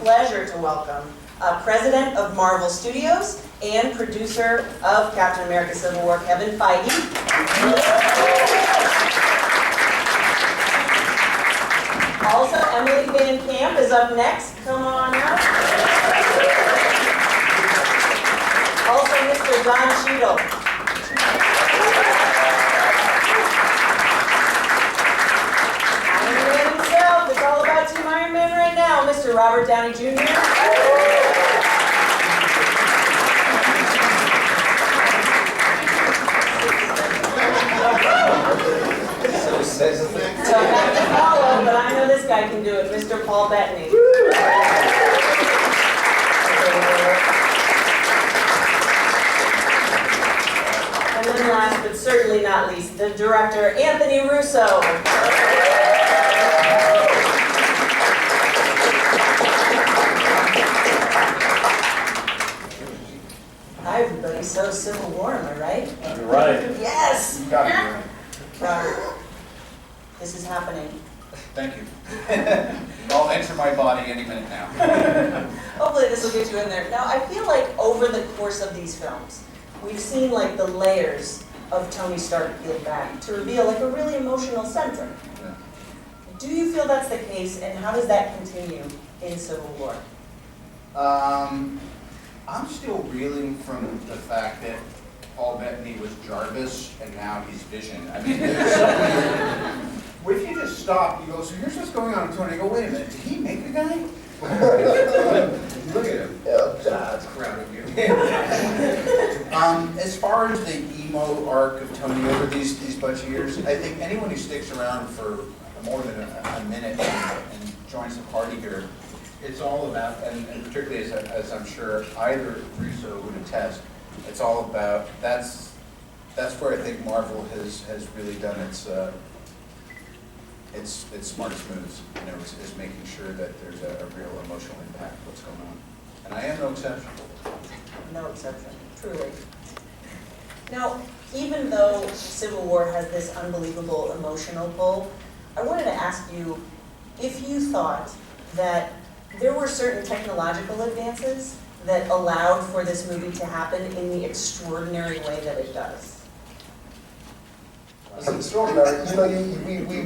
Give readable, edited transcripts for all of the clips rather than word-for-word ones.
pleasure to welcome President of Marvel Studios and producer of Captain America Civil War, Kevin Feige. Also, Emily Van Camp is up next. Come on up. Also, Mr. Don Cheadle. It's all about Team Iron Man right now, Mr. Robert Downey Jr. So I have to follow, but I know this guy can do it, Mr. Paul Bettany. And then last but certainly not least, the director, Anthony Russo. Hi everybody, so Civil War, am I right? You're right. Yes! You got it, right. Robert, this is happening. Thank you. I'll enter my body any minute now. Hopefully this will get you in there. Now I feel like over the course of these films, we've seen like the layers of Tony Stark peeled back to reveal like a really emotional center. Yeah. Do you feel that's the case, and how does that continue in Civil War? I'm still reeling from the fact that Paul Bettany was Jarvis and now he's Vision. I mean, what if you just stop, you go, so here's what's going on with Tony, I go, wait a minute, did he make the guy? Look at him. That's proud of you. As far as the emo arc of Tony over these bunch of years, I think anyone who sticks around for more than a minute and joins the party here, it's all about, and particularly as I'm sure either Russo would attest, it's all about, that's where I think Marvel has really done its smartest moves, you know, is making sure that there's a real emotional impact of what's going on. And I am no exception. No exception, truly. Now, even though Civil War has this unbelievable emotional pull, I wanted to ask you if you thought that there were certain technological advances that allowed for this movie to happen in the extraordinary way that it does. It's extraordinary. You know,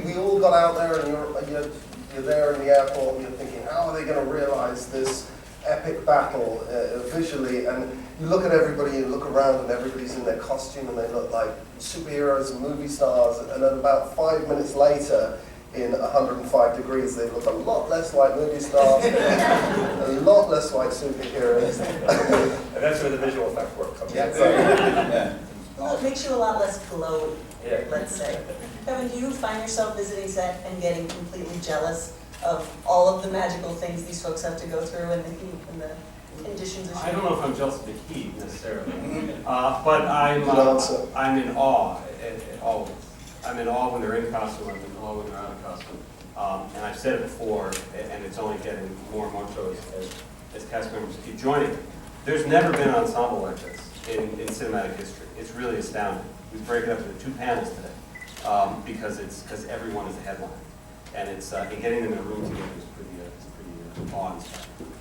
we all got out there, and you're there in the airport, and you're thinking, how are they going to realize this epic battle visually? And you look at everybody, you look around, and everybody's in their costume, and they look like superheroes and movie stars. And then about 5 minutes later, in 105 degrees, they look a lot less like movie stars, a lot less like superheroes. And that's where the visual effect work comes in. Yeah. Well, it makes you a lot less glowy, Yeah. let's say. Kevin, do you find yourself visiting set and getting completely jealous of all of the magical things these folks have to go through and the heat and the conditions of shooting? I don't know if I'm jealous of the heat necessarily, but I'm in awe always. I'm in awe when they're in costume, I'm in awe when they're out of costume. And I've said it before, and it's only getting more and more so as cast members keep joining. There's never been an ensemble like this in cinematic history. It's really astounding. We break it up into 2 panels today because everyone is a headline, and it's and getting them in a room together is pretty awe-inspiring.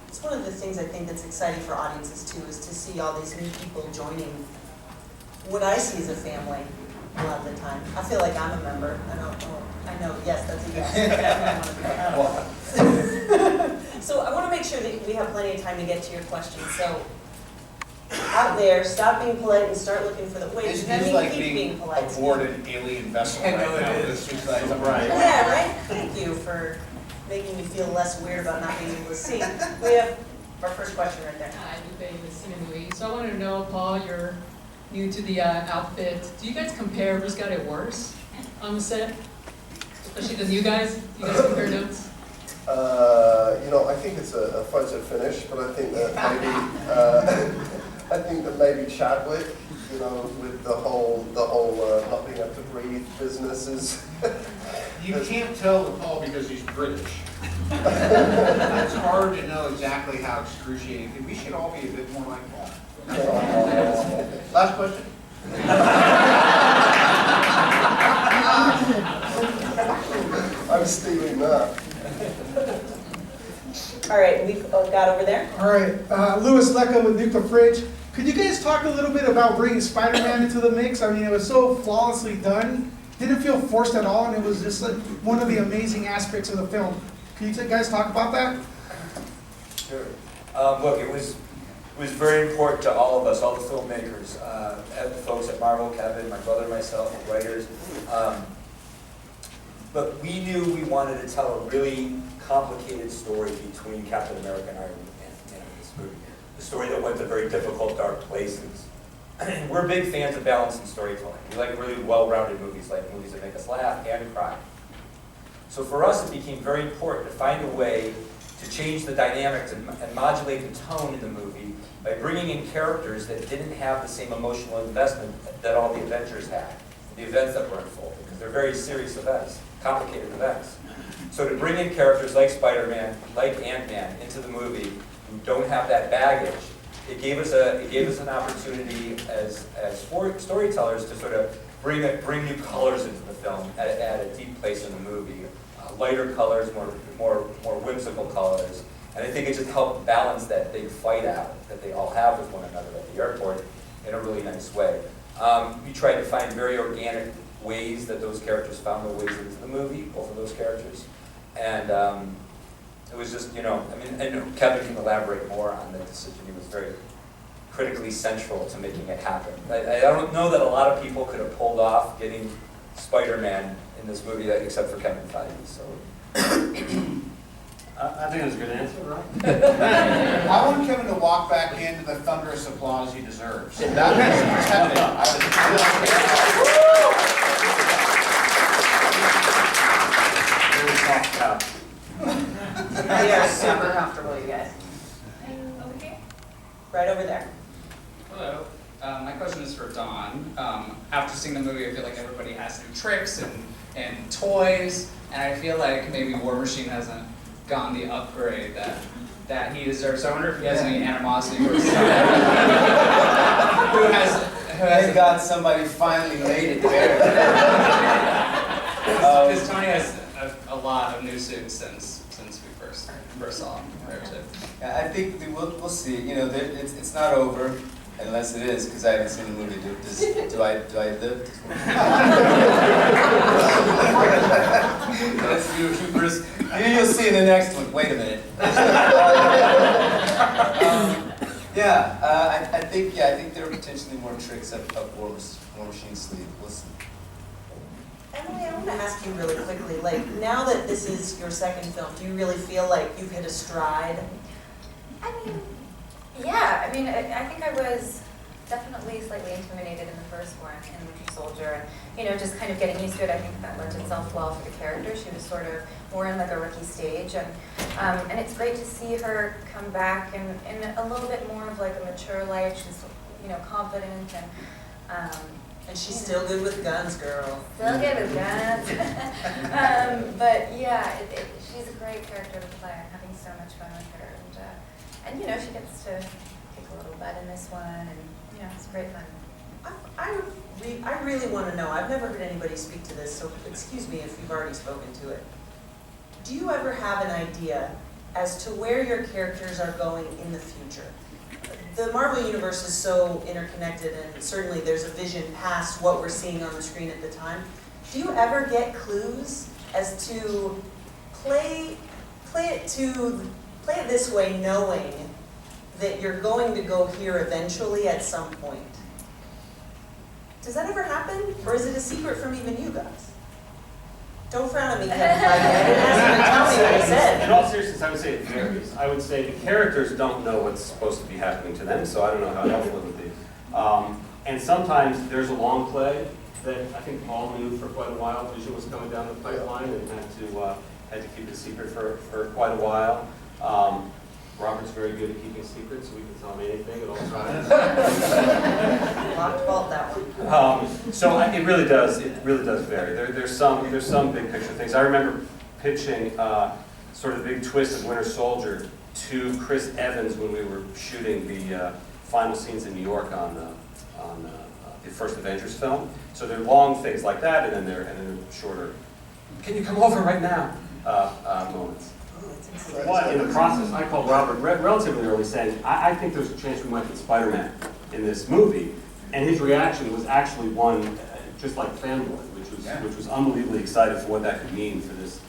It's one of the things I think that's exciting for audiences too, is to see all these new people joining what I see as a family a lot of the time. I feel like I'm a member. I know, yes, that's a yes. So I want to make sure that we have plenty of time to get to your questions. So out there, stop being polite and start looking for the ways. This is like being aboard an alien vessel right now. This is like, right. Yeah, right? Thank you for making me feel less weird about not being able to see. We have our first question right there. Hi, Bettany with Cinemui. So I wanted to know, Paul, you're new to the outfit. Do you guys compare who's got it worse on the set? Especially the new guys? Do you guys compare notes? You know, I think it's a photo finish, but I think that maybe Chadwick, you know, with the whole not being able to breathe business is. You can't tell with Paul because he's British. It's hard to know exactly how excruciating. We should all be a bit more like Paul. Last question. I'm stealing that. All right, we've got over there. All right, Louis Lecca with Nuke the Fridge. Could you guys talk a little bit about bringing Spider-Man into the mix? I mean, it was so flawlessly done. Didn't feel forced at all, and it was just like one of the amazing aspects of the film. Can you guys talk about that? Sure. Look, it was very important to all of us, all the filmmakers, the folks at Marvel, Kevin, my brother, myself, the writers. But we knew we wanted to tell a really complicated story between Captain America and Iron Man in this movie. The story that went to very difficult, dark places. We're big fans of balance in storytelling. We like really well-rounded movies, like movies that make us laugh and cry. So for us, it became very important to find a way to change the dynamics and modulate the tone in the movie by bringing in characters that didn't have the same emotional investment that all the Avengers had, the events that were unfolding, because they're very serious events, complicated events. So to bring in characters like Spider-Man, like Ant-Man into the movie who don't have that baggage, it gave us an opportunity as storytellers to sort of bring new colors into the film at a deep place in the movie. Lighter colors, more whimsical colors. And I think it just helped balance that big fight out that they all have with one another at the airport in a really nice way. We tried to find very organic ways that those characters found their ways into the movie, both of those characters. And it was just, I mean, and Kevin can elaborate more on the decision. He was very critically central to making it happen. I don't know that a lot of people could have pulled off getting Spider-Man in this movie except for Kevin Feige. So I think that's a good answer, right? I want Kevin to walk back into the thunderous applause he deserves. That was We are super comfortable, you guys. Okay. Right over there. Hello. My question is for Dawn. After seeing the movie, I feel like everybody has new tricks and toys, and I feel like maybe War Machine hasn't gotten the upgrade that he deserves. So I wonder if he has any animosity towards who has Thank God somebody finally made it there. Because Tony has a lot of new suits since we first saw him compared to. Yeah, I think we'll see. It's not over unless it is, because I haven't seen the movie. Do I live? That's your hubris. You'll see in the next one. Wait a minute. I think there are potentially more tricks up War Machine's sleeve. We'll see. Emily, I want to ask you really quickly, like, now that this is your second film, do you really feel like you've hit a stride? I mean, yeah. I mean, I think I was definitely slightly intimidated in the first one in Winter Soldier, and just kind of getting used to it. I think that lent itself well for the character. She was sort of more in like a rookie stage, and it's great to see her come back in a little bit more of like a mature life. She's confident And she's still good with guns, girl. Still good with guns. But yeah, she's a great character to play. I'm having so much fun with her, and she gets to kick a little butt in this one, and it's great fun. I really want to know, I've never heard anybody speak to this, so excuse me if you've already spoken to it. Do you ever have an idea as to where your characters are going in the future? The Marvel Universe is so interconnected, and certainly there's a vision past what we're seeing on the screen at the time. Do you ever get clues as to play it this way, knowing that you're going to go here eventually at some point? Does that ever happen, or is it a secret from even you guys? Don't frown at me, Kevin Feige. I didn't ask you to tell me what I said. In all seriousness, I would say it varies. I would say the characters don't know what's supposed to be happening to them, so I don't know how helpful it would be. And sometimes there's a long play that I think Paul knew for quite a while. Vision was coming down the pipeline and had to keep it secret for quite a while. Robert's very good at keeping secrets, so we can tell him anything at all times. Locked vault that one. So it really does vary. There's some big picture things. I remember pitching sort of the big twist of Winter Soldier to Chris Evans when we were shooting the final scenes in New York on the first Avengers film. So they're long things like that, and then they're shorter. Can you come over right now? Moments. Ooh, it's in the process, I called Robert relatively early saying, I think there's a chance we might get Spider-Man in this movie. And his reaction was actually one just like fanboy, which was unbelievably excited for what that could mean for this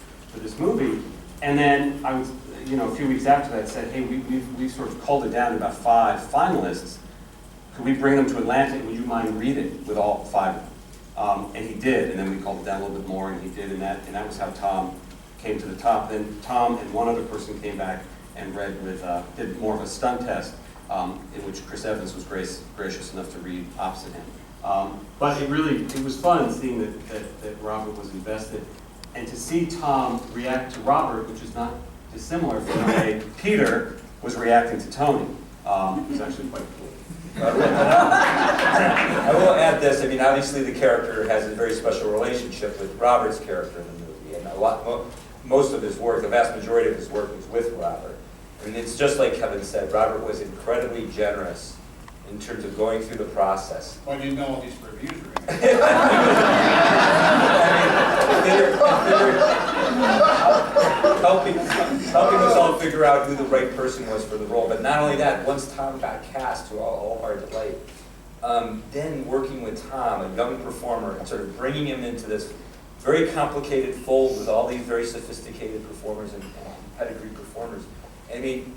movie. And then I was, a few weeks after that said, hey, we've sort of culled it down to about 5 finalists. Could we bring them to Atlanta, and would you mind reading with all 5 of them? And he did, and then we culled it down a little bit more, and he did, and that was how Tom came to the top. Then Tom and one other person came back and read did more of a stunt test, in which Chris Evans was gracious enough to read opposite him. But it was fun seeing that Robert was invested, and to see Tom react to Robert, which is not dissimilar from the way Peter was reacting to Tony. It was actually quite cool. I will add this. I mean, obviously the character has a very special relationship with Robert's character in the movie, and most of his work, the vast majority of his work, was with Robert. I mean, it's just like Kevin said. Robert was incredibly generous in terms of going through the process. Well, I didn't know all these reviews were in helping us all figure out who the right person was for the role. But not only that, once Tom got cast, to all our delight, then working with Tom, a young performer, and sort of bringing him into this very complicated fold with all these very sophisticated performers and pedigree performers. I mean,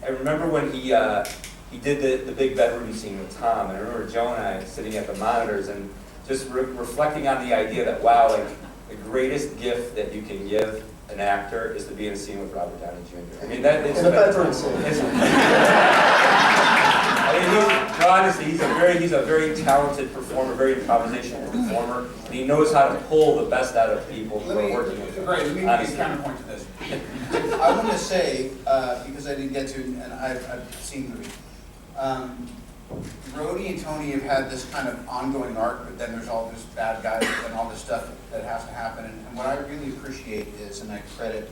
I remember when he did the big bedroom scene with Tom, and I remember Joe and I sitting at the monitors and just reflecting on the idea that, wow, like, the greatest gift that you can give an actor is to be in a scene with Robert Downey Jr. I mean, that is... In a bedroom scene. I mean, honestly, he's a very talented performer, very improvisational performer, and he knows how to pull the best out of people who are working with him. Great, let me make a counterpoint to this. I want to say, because I didn't get to, and I've seen the movie, Rhodey and Tony have had this kind of ongoing arc, but then there's all this bad guys and all this stuff that has to happen. And what I really appreciate is, and I credit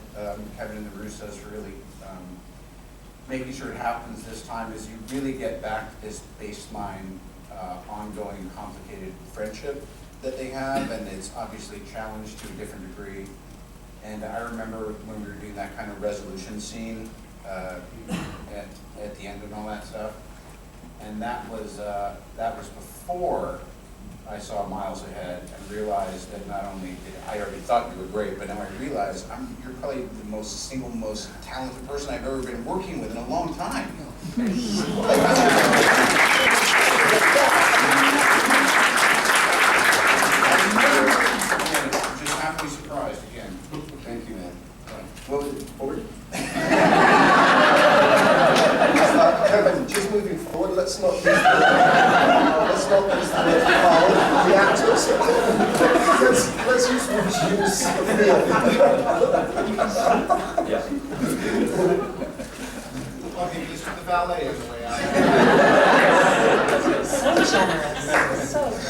Kevin and the Russos for really making sure it happens this time, is you really get back to this baseline, ongoing, complicated friendship that they have, and it's obviously challenged to a different degree. And I remember when we were doing that kind of resolution scene at the end and all that stuff. And that was before I saw Miles Ahead and realized that not only did I already thought you were great, but now I realize you're probably the single most talented person I've ever been working with in a long time. Just happily surprised again. Thank you, man. What was it? Forward? Kevin, just moving forward, let's not use the actors. Let's use the Yeah. Okay, just the valet is the way out. So generous, so generous.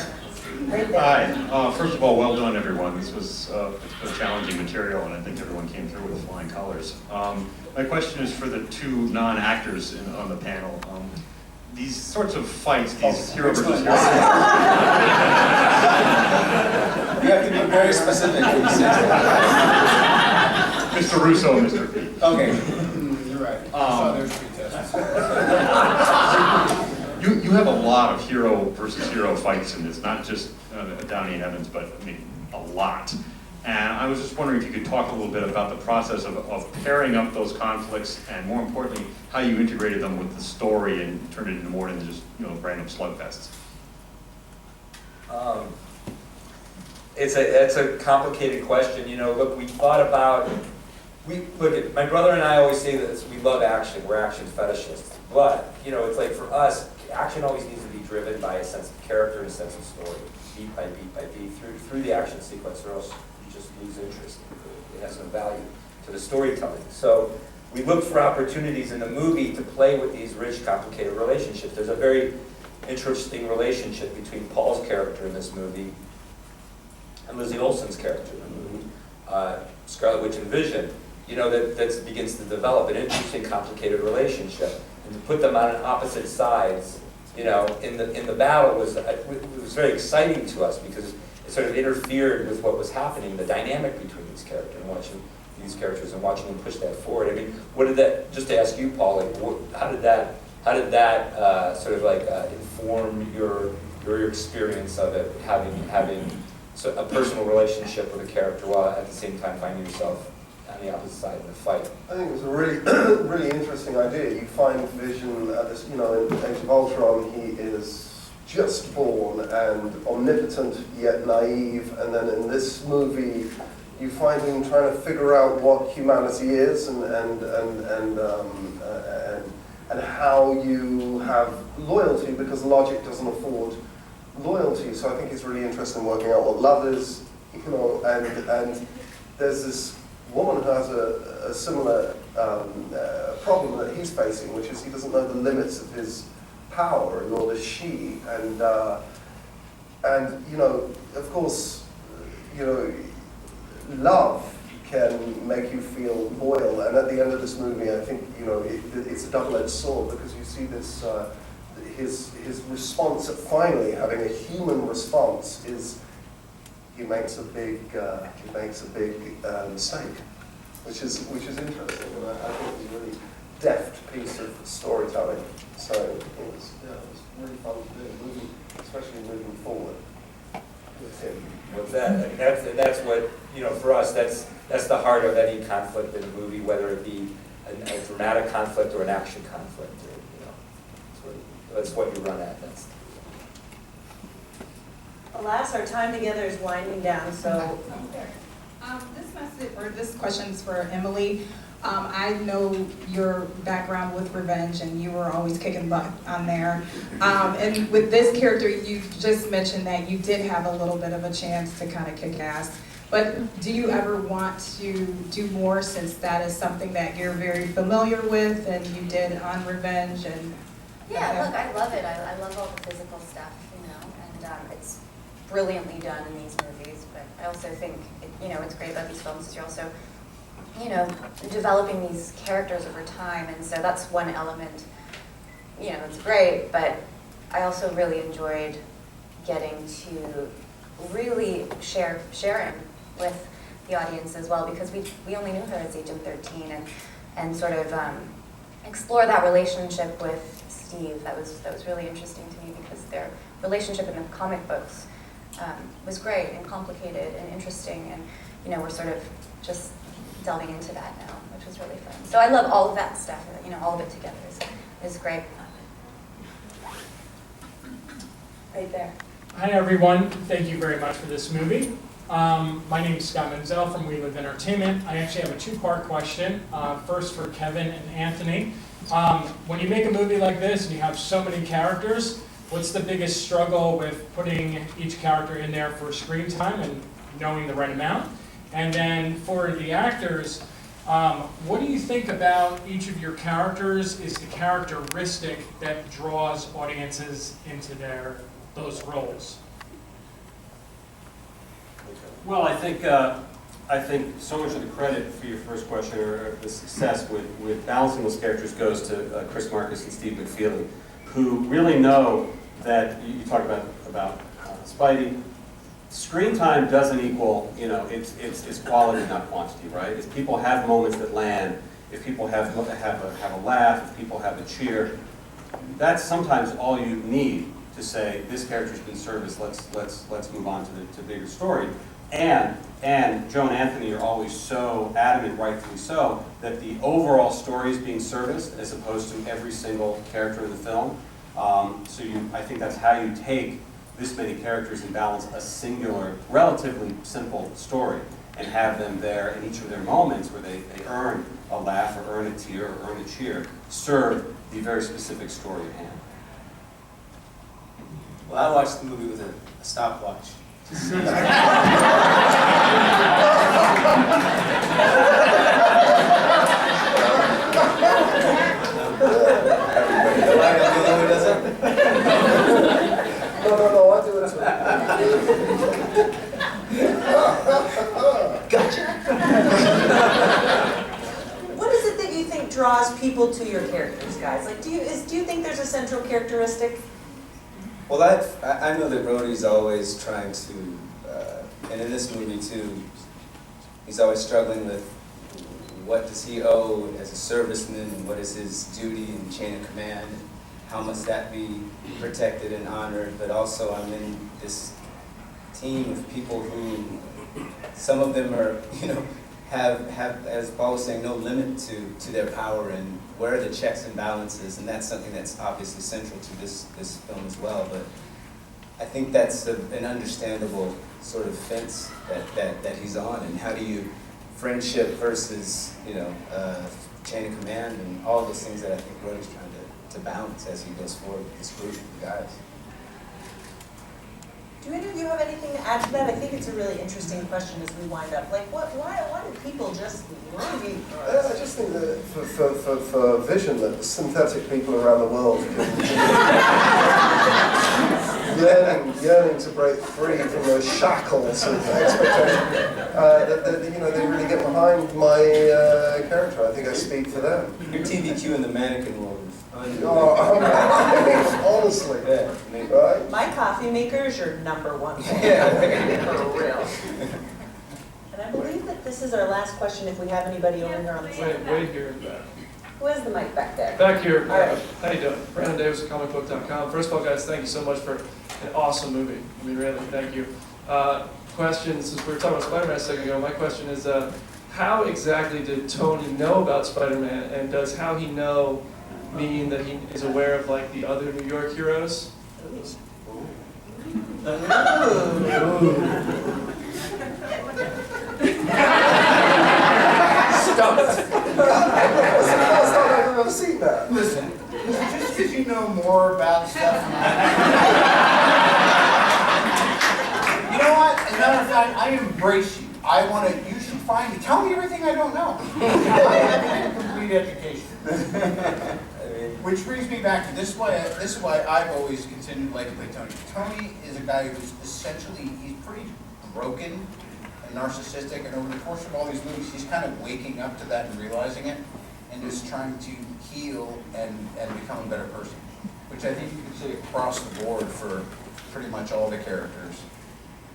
Right there. Hi. First of all, well done, everyone. This was a challenging material, and I think everyone came through with flying colors. My question is for the 2 non-actors on the panel. These sorts of fights, these hero versus hero. You have to be very specific when you say that. Mr. Russo and Mr. P. Okay, you're right. So there's 3 tests. You have a lot of hero versus hero fights in this, not just Downey and Evans, but I mean, a lot. And I was just wondering if you could talk a little bit about the process of pairing up those conflicts, and more importantly, how you integrated them with the story and turned it into more than just random slugfests. It's a complicated question. Look, we thought about. My brother and I always say that we love action. We're action fetishists. But it's like for us, action always needs to be driven by a sense of character and a sense of story, beat by beat by beat, through the action sequence, or else you just lose interest. It has no value to the storytelling. So we looked for opportunities in the movie to play with these rich, complicated relationships. There's a very interesting relationship between Paul's character in this movie and Lizzie Olsen's character in the movie, Scarlet Witch and Vision. That begins to develop an interesting, complicated relationship. And to put them on opposite sides, in the battle was very exciting to us because it sort of interfered with what was happening, the dynamic between these characters, and watching these characters and watching them push that forward. I mean, what did that, just to ask you, Paul, like, how did that sort of like inform your experience of it, having a personal relationship with a character while at the same time finding yourself on the opposite side of the fight? I think it was a really, really interesting idea. You find Vision at this, in Age of Ultron, he is just born and omnipotent yet naive, and then in this movie, you find him trying to figure out what humanity is and how you have loyalty, because logic doesn't afford loyalty. So I think it's really interesting working out what love is, and there's this woman who has a similar problem that he's facing, which is he doesn't know the limits of his power, nor does she. And of course, love can make you feel loyal. And at the end of this movie, I think it's a double-edged sword, because you see this his response at finally having a human response is he makes a big mistake, which is interesting, and I think it's a really deft piece of storytelling. So it was really fun to do, especially moving forward with him. With that, that's what, for us, that's the heart of any conflict in a movie, whether it be a dramatic conflict or an action conflict. That's what you run at. Alas, our time together is winding down, so. This question is for Emily. I know your background with Revenge, and you were always kicking butt on there. And with this character, you just mentioned that you did have a little bit of a chance to kind of kick ass. But do you ever want to do more, since that is something that you're very familiar with and you did on Revenge? And yeah, look, I love it. I love all the physical stuff, and it's brilliantly done in these movies. But I also think, it's great about these films is you're also, developing these characters over time, and so that's one element, it's great, but I also really enjoyed getting to really share Sharon with the audience as well, because we only knew her as Agent 13, and sort of explore that relationship with Steve. That was really interesting to me, because their relationship in the comic books was great and complicated and interesting, and we're sort of just delving into that now, which was really fun. So I love all of that stuff. All of it together is great. Right there. Hi everyone, thank you very much for this movie. My name is Scott Menzel from We Live Entertainment. I actually have a two-part question. First for Kevin and Anthony. When you make a movie like this and you have so many characters, what's the biggest struggle with putting each character in there for screen time and knowing the right amount? And then for the actors, what do you think about each of your characters is the characteristic that draws audiences into those roles? Well, I think so much of the credit for your first question, or the success with balancing those characters, goes to Chris Marcus and Steve McFeely, who really know that you talk about Spidey. Screen time doesn't equal, it's quality, not quantity, right? If people have moments that land, if people have a laugh, if people have a cheer, that's sometimes all you need to say, this character's been serviced, let's move on to the bigger story. And Joe and Anthony are always so adamant, rightfully so, that the overall story is being serviced as opposed to every single character in the film. I think that's how you take this many characters and balance a singular, relatively simple story, and have them there in each of their moments where they earn a laugh or earn a tear or earn a cheer, serve the very specific story at hand. Well, I watched the movie with a stopwatch to see. No, I do it as well. Gotcha. What is it that you think draws people to your characters, guys? Like, do you think there's a central characteristic? Well, I know that Rhodey's always trying to, and in this movie too, he's always struggling with what does he owe as a serviceman, and what is his duty and chain of command, and how must that be protected and honored. But also I'm in this team of people who, some of them are, have, as Paul was saying, no limit to their power, and where are the checks and balances, and that's something that's obviously central to this film as well. But I think that's an understandable sort of fence that he's on, and how do you friendship versus chain of command, and all those things that I think Rhodes is trying to balance as he goes forward with this group of guys. Do any of you have anything to add to that? I think it's a really interesting question as we wind up. Like, why do people just love you? I just think that for vision, that the synthetic people around the world yearning to break free from those shackles of expectation, they really get behind my character. I think I speak for them. Your TVQ in the mannequin world is honestly, right? My coffee maker is your #1 fan. Yeah. For real. And I believe that this is our last question if we have anybody over here on the side. Wait here in the back. Who has the mic back there? Back here. All right. How you doing? Brandon Davis at comicbook.com. First of all, guys, thank you so much for an awesome movie. I mean, really, thank you. Question, since we were talking about Spider-Man a second ago, my question is, how exactly did Tony know about Spider-Man, and does how he know mean that he is aware of, like, the other New York heroes? Stop it. That's the first time I've ever seen that. Listen, just because you know more about stuff than I do. You know what? As a matter of fact, I embrace you. You should find me. Tell me everything I don't know. I have a complete education. Which brings me back to this is why I've always continued to like to play Tony. Tony is a guy who's essentially, he's pretty broken and narcissistic, and over the course of all these movies, he's kind of waking up to that and realizing it, and is trying to heal and become a better person, which I think you can see across the board for pretty much all the characters,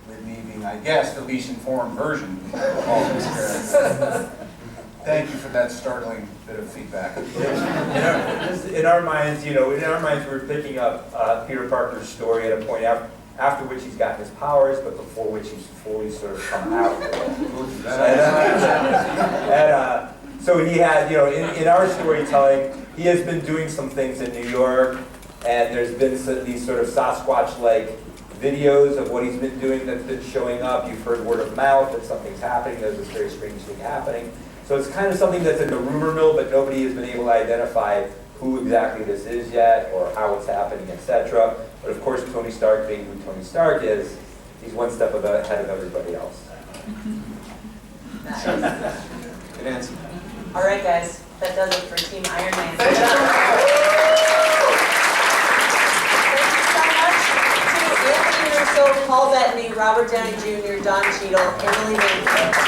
with me being, I guess, the least informed version of all these characters. Thank you for that startling bit of feedback. In our minds, we're picking up Peter Parker's story at a point after which he's gotten his powers, but before which he's fully sort of come out. So he had, in our storytelling, he has been doing some things in New York, and there's been these sort of Sasquatch-like videos of what he's been doing that's been showing up. You've heard word of mouth that something's happening, there's this very strange thing happening. So it's kind of something that's in the rumor mill, but nobody has been able to identify who exactly this is yet, or how it's happening, etc. But of course, Tony Stark, being who Tony Stark is, he's one step ahead of everybody else. Nice. Good answer. All right, guys, that does it for Team Iron Man. Thank you so much to Anthony Russo, Paul Bettany, Robert Downey Jr., Don Cheadle, Emily Baker.